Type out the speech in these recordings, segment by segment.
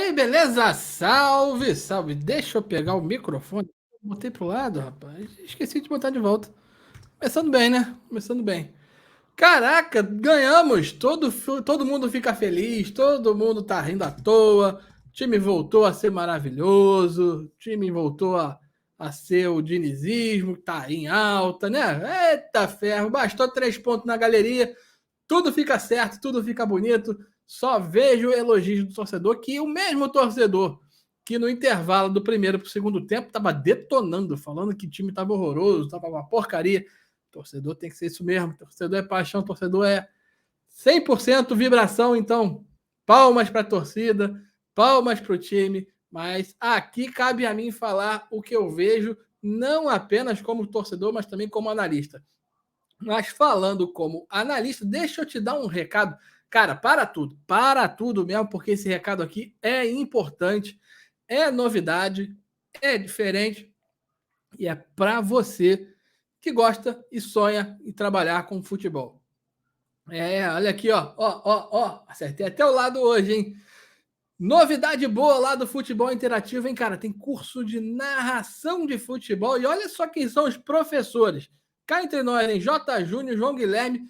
aí, beleza? Salve, salve. Deixa eu pegar o microfone. Botei pro lado, rapaz. Esqueci de botar de volta. Começando bem, né? Começando bem. Caraca, ganhamos! Todo mundo fica feliz, todo mundo tá rindo à toa. O time voltou a ser maravilhoso, o time voltou a ser o dinizismo, que tá em alta, né? Eita ferro, bastou 3 pontos na galeria, tudo fica certo, tudo fica bonito. Só vejo elogios do torcedor, que o mesmo torcedor que no intervalo do primeiro para o segundo tempo estava detonando, falando que o time estava horroroso, estava uma porcaria. Torcedor tem que ser isso mesmo. Torcedor é paixão, torcedor é 100% vibração. Então, palmas para a torcida, palmas para o time. Mas aqui cabe a mim falar o que eu vejo, não apenas como torcedor, mas também como analista. Mas falando como analista, deixa eu te dar um recado. Cara, para tudo mesmo, porque esse recado aqui é importante, é novidade, é diferente e é para você que gosta e sonha em trabalhar com futebol. Olha aqui, ó, acertei até o lado hoje, hein? Novidade boa lá do futebol interativo, hein, cara? Tem curso de narração de futebol e olha só quem são os professores. Cá entre nós, hein? J. Júnior, João Guilherme.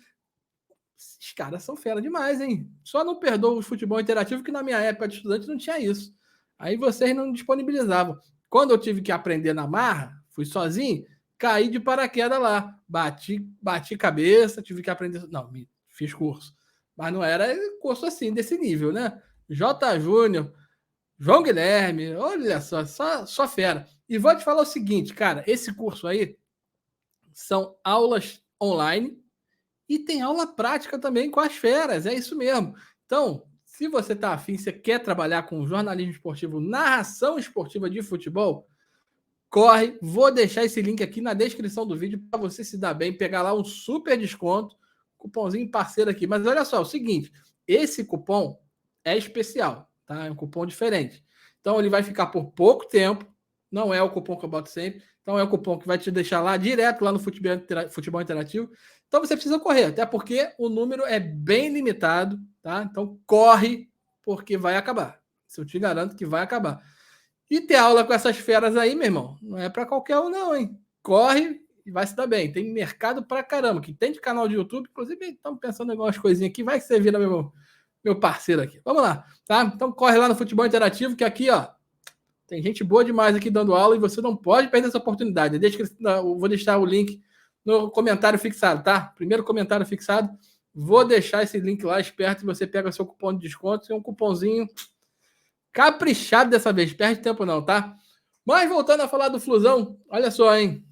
Esses caras são fera demais, hein? Só não perdoa o futebol interativo, que na minha época de estudante não tinha isso. Aí vocês não disponibilizavam. Quando eu tive que aprender na marra, fui sozinho, caí de paraquedas lá. Bati cabeça, tive que aprender. Não, fiz curso. Mas não era curso assim, desse nível, né? J. Júnior, João Guilherme, olha só fera. E vou te falar o seguinte, cara, esse curso aí são aulas online e tem aula prática também com as feras, é isso mesmo. Então, se você está afim, você quer trabalhar com jornalismo esportivo, narração esportiva de futebol, corre, vou deixar esse link aqui na descrição do vídeo para você se dar bem, pegar lá um super desconto, cupomzinho parceiro aqui. Mas olha só, é o seguinte, esse cupom é especial, tá? É um cupom diferente. Então ele vai ficar por pouco tempo, não é o cupom que eu boto sempre, então é o cupom que vai te deixar lá direto lá no futebol interativo. Então você precisa correr, até porque o número é bem limitado, tá? Então corre, porque vai acabar. Se eu te garanto que vai acabar. E ter aula com essas feras aí, meu irmão, não é para qualquer um, não, hein? Corre e vai se dar bem. Tem mercado pra caramba. Que tem de canal de YouTube, inclusive, estamos pensando em algumas coisinhas aqui. Vai que você vira meu parceiro aqui. Vamos lá, tá? Então corre lá no Futebol Interativo, que aqui, ó, tem gente boa demais aqui dando aula e você não pode perder essa oportunidade. Eu vou deixar o link no comentário fixado, tá? Primeiro comentário fixado. Vou deixar esse link lá, esperto, e você pega seu cupom de desconto. É um cupomzinho caprichado dessa vez. Perde tempo não, tá? Mas voltando a falar do Flusão, olha só, hein?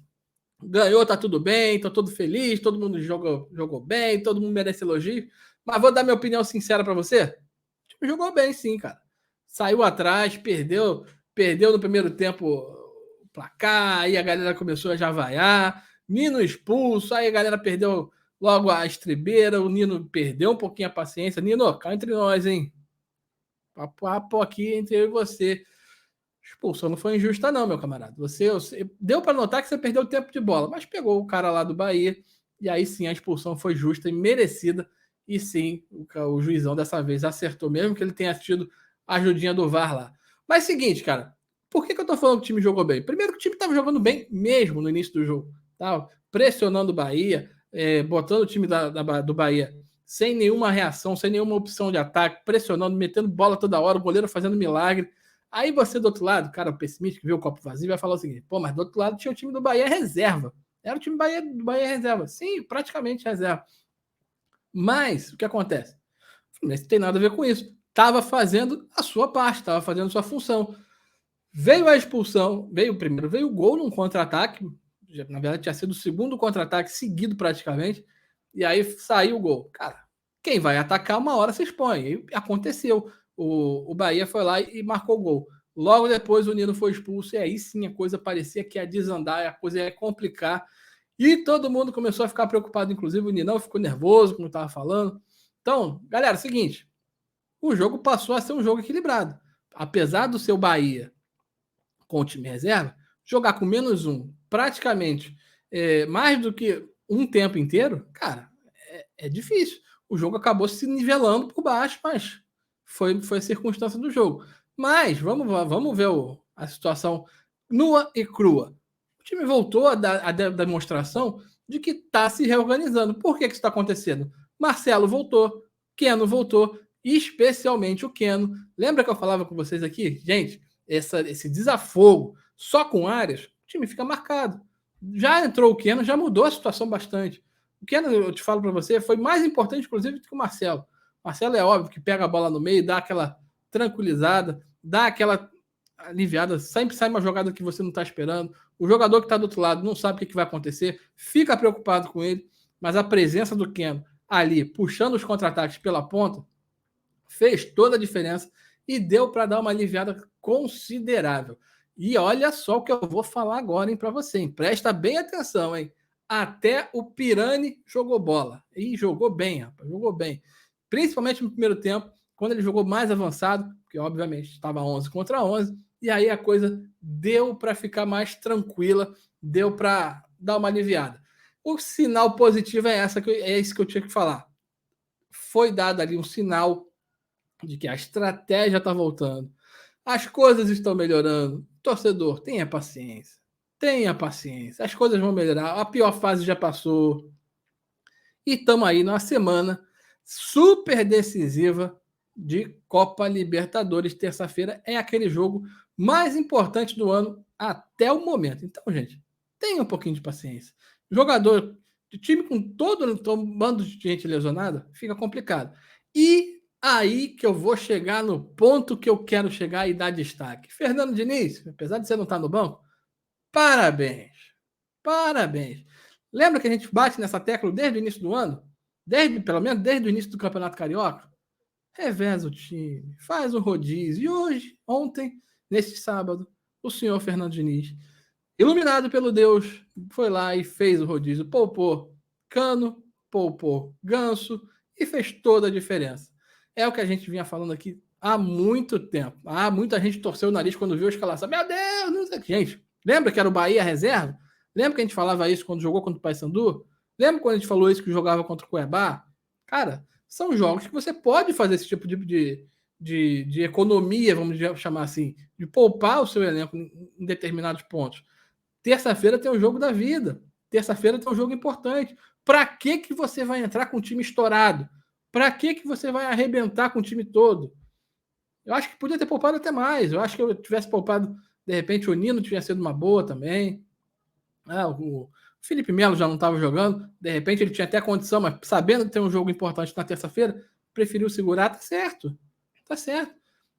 Ganhou, tá tudo bem, tô todo feliz, todo mundo jogou bem, todo mundo merece elogio. Mas vou dar minha opinião sincera para você. O time jogou bem, sim, cara. Saiu atrás, perdeu no primeiro tempo o placar, aí a galera começou a já vaiar. Nino expulso, aí a galera perdeu logo a estribeira, o Nino perdeu um pouquinho a paciência. Nino, cá entre nós, hein? Papo aqui entre eu e você. A expulsão não foi injusta, não, meu camarada. Você deu para notar que você perdeu o tempo de bola, mas pegou o cara lá do Bahia, e aí sim a expulsão foi justa e merecida. E sim, o juizão dessa vez acertou, mesmo que ele tenha tido a ajudinha do VAR lá. Mas seguinte, cara, por que eu tô falando que o time jogou bem? Primeiro que o time estava jogando bem mesmo no início do jogo. Tava pressionando o Bahia, botando o time do Bahia sem nenhuma reação, sem nenhuma opção de ataque, pressionando, metendo bola toda hora, o goleiro fazendo milagre. Aí você do outro lado, cara pessimista que vê o copo vazio, vai falar o seguinte: pô, mas do outro lado tinha o time do Bahia reserva. Era o time do Bahia reserva. Sim, praticamente reserva. Mas o que acontece? O Fluminense não tem nada a ver com isso. Tava fazendo a sua parte, tava fazendo a sua função. Veio a expulsão, veio o gol num contra-ataque. Na verdade, tinha sido o segundo contra-ataque seguido praticamente. E aí saiu o gol. Cara, quem vai atacar uma hora se expõe. E aconteceu. O Bahia foi lá e marcou o gol. Logo depois o Nino foi expulso. E aí sim a coisa parecia que ia desandar, a coisa ia complicar. E todo mundo começou a ficar preocupado, inclusive o Ninão ficou nervoso, como eu estava falando. Então, galera, é o seguinte: o jogo passou a ser um jogo equilibrado. Apesar do seu Bahia com o time reserva, jogar com -1, praticamente mais do que um tempo inteiro, cara, é difícil. O jogo acabou se nivelando por baixo, mas foi a circunstância do jogo. Mas vamos ver a situação nua e crua. O time voltou a dar a demonstração de que está se reorganizando. Por que isso está acontecendo? Marcelo voltou, Keno voltou, especialmente o Keno. Lembra que eu falava com vocês aqui? Gente, esse desafogo só com áreas, o time fica marcado. Já entrou o Keno, já mudou a situação bastante. O Keno, eu te falo para você, foi mais importante, inclusive, do que o Marcelo. O Marcelo é óbvio que pega a bola no meio, dá aquela tranquilizada, dá aquela aliviada, sempre sai uma jogada que você não está esperando. O jogador que está do outro lado não sabe o que vai acontecer, fica preocupado com ele, mas a presença do Keno ali, puxando os contra-ataques pela ponta, fez toda a diferença e deu para dar uma aliviada considerável. E olha só o que eu vou falar agora, hein, para você, hein? Presta bem atenção, hein? Até o Pirani jogou bola. E jogou bem, rapaz, jogou bem. Principalmente no primeiro tempo, quando ele jogou mais avançado, porque obviamente estava 11 contra 11, e aí a coisa deu para ficar mais tranquila, deu para dar uma aliviada. O sinal positivo é esse que eu tinha que falar. Foi dado ali um sinal de que a estratégia está voltando, as coisas estão melhorando. Torcedor, tenha paciência. Tenha paciência. As coisas vão melhorar. A pior fase já passou. E estamos aí numa semana super decisiva de Copa Libertadores. Terça-feira é aquele jogo mais importante do ano até o momento. Então, gente, tenha um pouquinho de paciência. Jogador de time com todo um bando de gente lesionada, fica complicado. E aí que eu vou chegar no ponto que eu quero chegar e dar destaque. Fernando Diniz, apesar de você não estar no banco, parabéns. Parabéns. Lembra que a gente bate nessa tecla desde o início do ano? Pelo menos desde o início do Campeonato Carioca? Reveza o time, faz um rodízio. E hoje, ontem, neste sábado, o senhor Fernando Diniz, iluminado pelo Deus, foi lá e fez o rodízio. Poupou Cano, poupou Ganso e fez toda a diferença. É o que a gente vinha falando aqui há muito tempo. Muita gente torceu o nariz quando viu a escalação. Meu Deus, não sei o que. Gente, lembra que era o Bahia reserva? Lembra que a gente falava isso quando jogou contra o Paysandu? Lembra quando a gente falou isso que jogava contra o Cuiabá? Cara, são jogos que você pode fazer esse tipo de economia, vamos chamar assim, de poupar o seu elenco em determinados pontos. Terça-feira tem o jogo da vida. Terça-feira tem um jogo importante. Para que você vai entrar com o time estourado? Para que você vai arrebentar com o time todo? Eu acho que podia ter poupado até mais. Eu acho que eu tivesse poupado, de repente, o Nino tinha sido uma boa também. O Felipe Melo já não estava jogando. De repente, ele tinha até condição, mas sabendo que tem um jogo importante na terça-feira, preferiu segurar. Tá certo. Tá certo.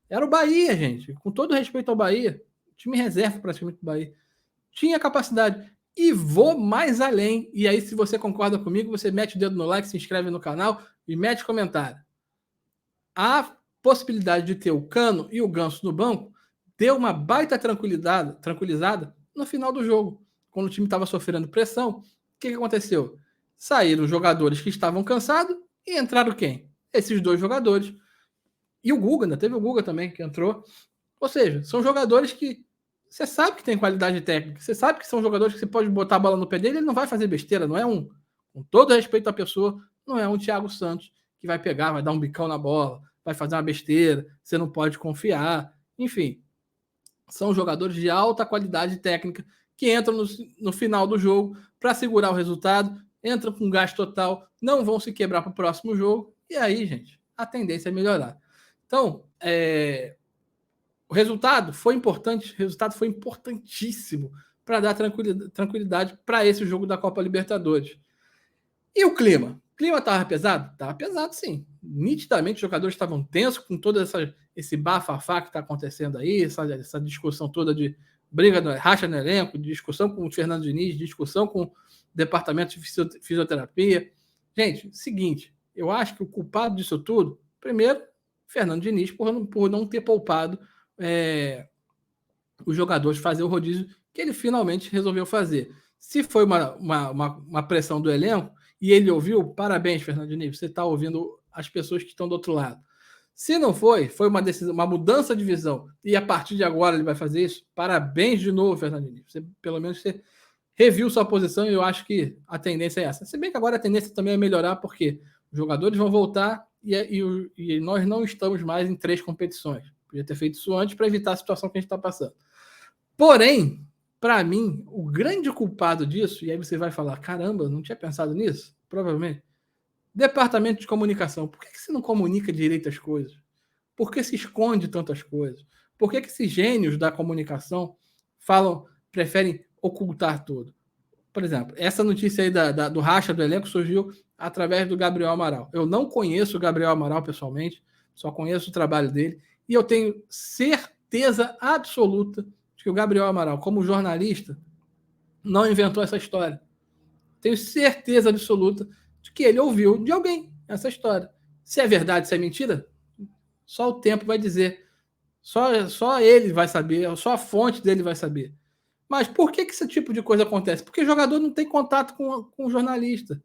Era o Bahia, gente. Com todo respeito ao Bahia. Time reserva praticamente do Bahia. Tinha capacidade. E vou mais além. E aí, se você concorda comigo, você mete o dedo no like, se inscreve no canal e mete comentário. A possibilidade de ter o Cano e o Ganso no banco deu uma baita tranquilizada no final do jogo. Quando o time estava sofrendo pressão, o que aconteceu? Saíram jogadores que estavam cansados e entraram quem? Esses dois jogadores. E o Guga, ainda teve o Guga também que entrou. Ou seja, são jogadores que você sabe que tem qualidade técnica, você sabe que são jogadores que você pode botar a bola no pé dele, ele não vai fazer besteira, não é com todo respeito à pessoa, não é um Thiago Santos que vai pegar, vai dar um bicão na bola, vai fazer uma besteira, você não pode confiar. Enfim, são jogadores de alta qualidade técnica que entram no final do jogo para segurar o resultado, entram com gás total, não vão se quebrar para o próximo jogo, e aí, gente, a tendência é melhorar. Então, o resultado foi importante, o resultado foi importantíssimo para dar tranquilidade para esse jogo da Copa Libertadores. E o clima? O clima estava pesado? Estava pesado, sim. Nitidamente, os jogadores estavam tensos com todo esse bafafá que está acontecendo aí, essa discussão toda de briga, racha no elenco, discussão com o Fernando Diniz, discussão com o departamento de fisioterapia. Gente, seguinte, eu acho que o culpado disso tudo, primeiro, Fernando Diniz, por não ter poupado os jogadores, fazer o rodízio que ele finalmente resolveu fazer. Se foi uma pressão do elenco, e ele ouviu, parabéns, Fernando Diniz, você está ouvindo as pessoas que estão do outro lado. Se não foi uma decisão, uma mudança de visão, e a partir de agora ele vai fazer isso, parabéns de novo, Fernando Diniz. Você, pelo menos você reviu sua posição e eu acho que a tendência é essa. Se bem que agora a tendência também é melhorar, porque os jogadores vão voltar e nós não estamos mais em 3 competições. Podia ter feito isso antes para evitar a situação que a gente está passando. Porém, para mim, o grande culpado disso, e aí você vai falar, caramba, não tinha pensado nisso? Provavelmente. Departamento de comunicação. Por que você não comunica direito as coisas? Por que se esconde tantas coisas? Por que esses gênios da comunicação preferem ocultar tudo? Por exemplo, essa notícia aí do racha do elenco surgiu através do Gabriel Amaral. Eu não conheço o Gabriel Amaral pessoalmente, só conheço o trabalho dele, e eu tenho certeza absoluta de que o Gabriel Amaral, como jornalista, não inventou essa história. Tenho certeza absoluta de que ele ouviu de alguém essa história. Se é verdade, se é mentira, só o tempo vai dizer. Só ele vai saber, só a fonte dele vai saber. Mas por que esse tipo de coisa acontece? Porque o jogador não tem contato com o jornalista.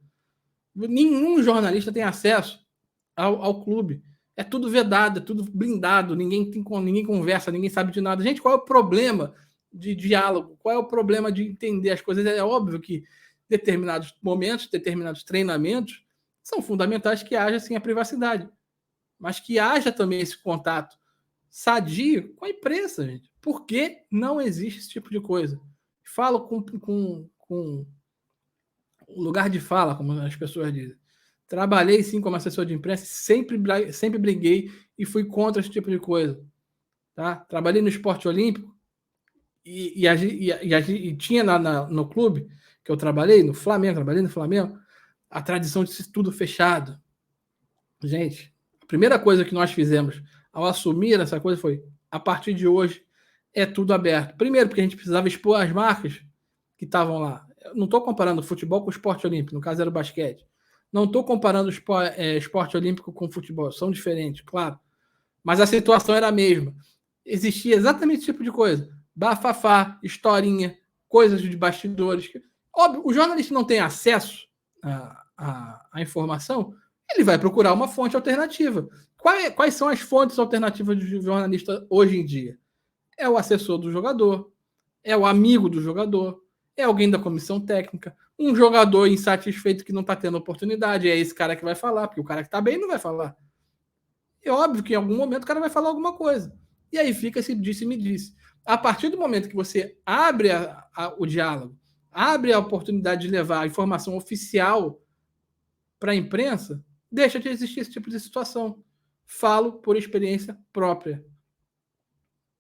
Nenhum jornalista tem acesso ao clube. É tudo vedado, é tudo blindado, ninguém conversa, ninguém sabe de nada. Gente, qual é o problema de diálogo? Qual é o problema de entender as coisas? É óbvio que determinados momentos, determinados treinamentos são fundamentais que haja assim a privacidade, mas que haja também esse contato sadio com a imprensa, gente. Por que não existe esse tipo de coisa? Falo com lugar de fala, como as pessoas dizem. Trabalhei sim como assessor de imprensa, sempre briguei e fui contra esse tipo de coisa. Tá? Trabalhei no esporte olímpico e tinha no clube que eu trabalhei no Flamengo, a tradição de ser tudo fechado. Gente, a primeira coisa que nós fizemos ao assumir essa coisa foi, a partir de hoje, é tudo aberto. Primeiro, porque a gente precisava expor as marcas que estavam lá. Eu não estou comparando futebol com o esporte olímpico, no caso era o basquete. Não estou comparando o esporte olímpico com o futebol, são diferentes, claro. Mas a situação era a mesma. Existia exatamente esse tipo de coisa. Bafafá, historinha, coisas de bastidores. Óbvio, o jornalista não tem acesso à informação, ele vai procurar uma fonte alternativa. Quais são as fontes alternativas do jornalista hoje em dia? É o assessor do jogador, é o amigo do jogador, é alguém da comissão técnica, um jogador insatisfeito que não está tendo oportunidade, é esse cara que vai falar, porque o cara que está bem não vai falar. É óbvio que em algum momento o cara vai falar alguma coisa. E aí fica esse disse-me disse. A partir do momento que você abre o diálogo, abre a oportunidade de levar a informação oficial para a imprensa, deixa de existir esse tipo de situação. Falo por experiência própria.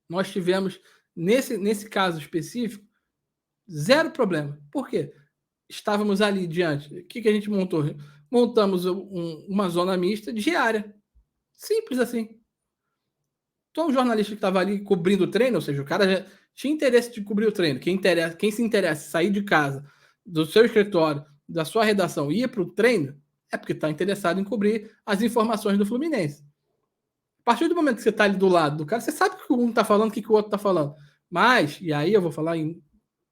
Nós tivemos, nesse caso específico, zero problema. Por quê? Estávamos ali diante. O que a gente montou? Montamos uma zona mista diária. Simples assim. Então, um jornalista que estava ali cobrindo o treino, ou seja, o cara já tinha interesse de cobrir o treino. Quem se interessa em sair de casa, do seu escritório, da sua redação, ir para o treino, é porque está interessado em cobrir as informações do Fluminense. A partir do momento que você está ali do lado do cara, você sabe o que um está falando, o que o outro está falando. Mas, e aí eu vou falar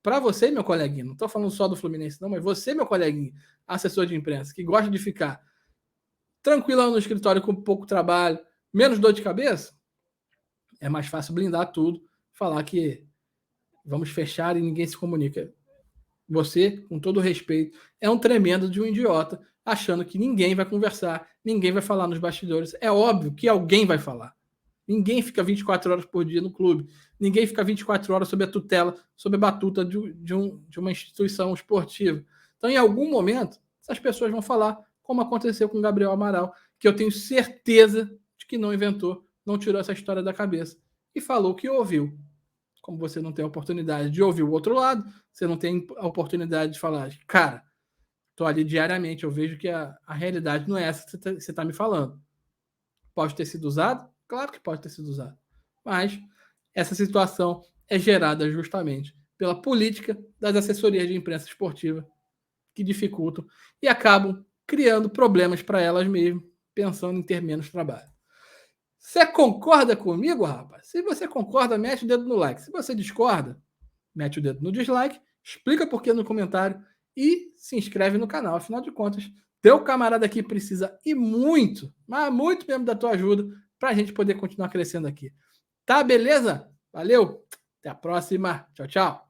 para você, meu coleguinha, não estou falando só do Fluminense, não, mas você, meu coleguinha, assessor de imprensa, que gosta de ficar tranquilão no escritório com pouco trabalho, menos dor de cabeça, é mais fácil blindar tudo, falar que vamos fechar e ninguém se comunica. Você, com todo respeito, é um tremendo de um idiota, achando que ninguém vai conversar, ninguém vai falar nos bastidores. É óbvio que alguém vai falar. Ninguém fica 24 horas por dia no clube. Ninguém fica 24 horas sob a tutela, sob a batuta de uma instituição esportiva. Então, em algum momento, essas pessoas vão falar, como aconteceu com o Gabriel Amaral, que eu tenho certeza de que não inventou, não tirou essa história da cabeça. E falou que ouviu. Como você não tem a oportunidade de ouvir o outro lado, você não tem a oportunidade de falar, cara, estou ali diariamente, eu vejo que a realidade não é essa que você está me falando. Pode ter sido usado? Claro que pode ter sido usado. Mas essa situação é gerada justamente pela política das assessorias de imprensa esportiva que dificultam e acabam criando problemas para elas mesmas, pensando em ter menos trabalho. Você concorda comigo, rapaz? Se você concorda, mete o dedo no like. Se você discorda, mete o dedo no dislike, explica por que no comentário e se inscreve no canal. Afinal de contas, teu camarada aqui precisa e muito, mas muito mesmo da tua ajuda para a gente poder continuar crescendo aqui. Tá, beleza? Valeu, até a próxima. Tchau, tchau.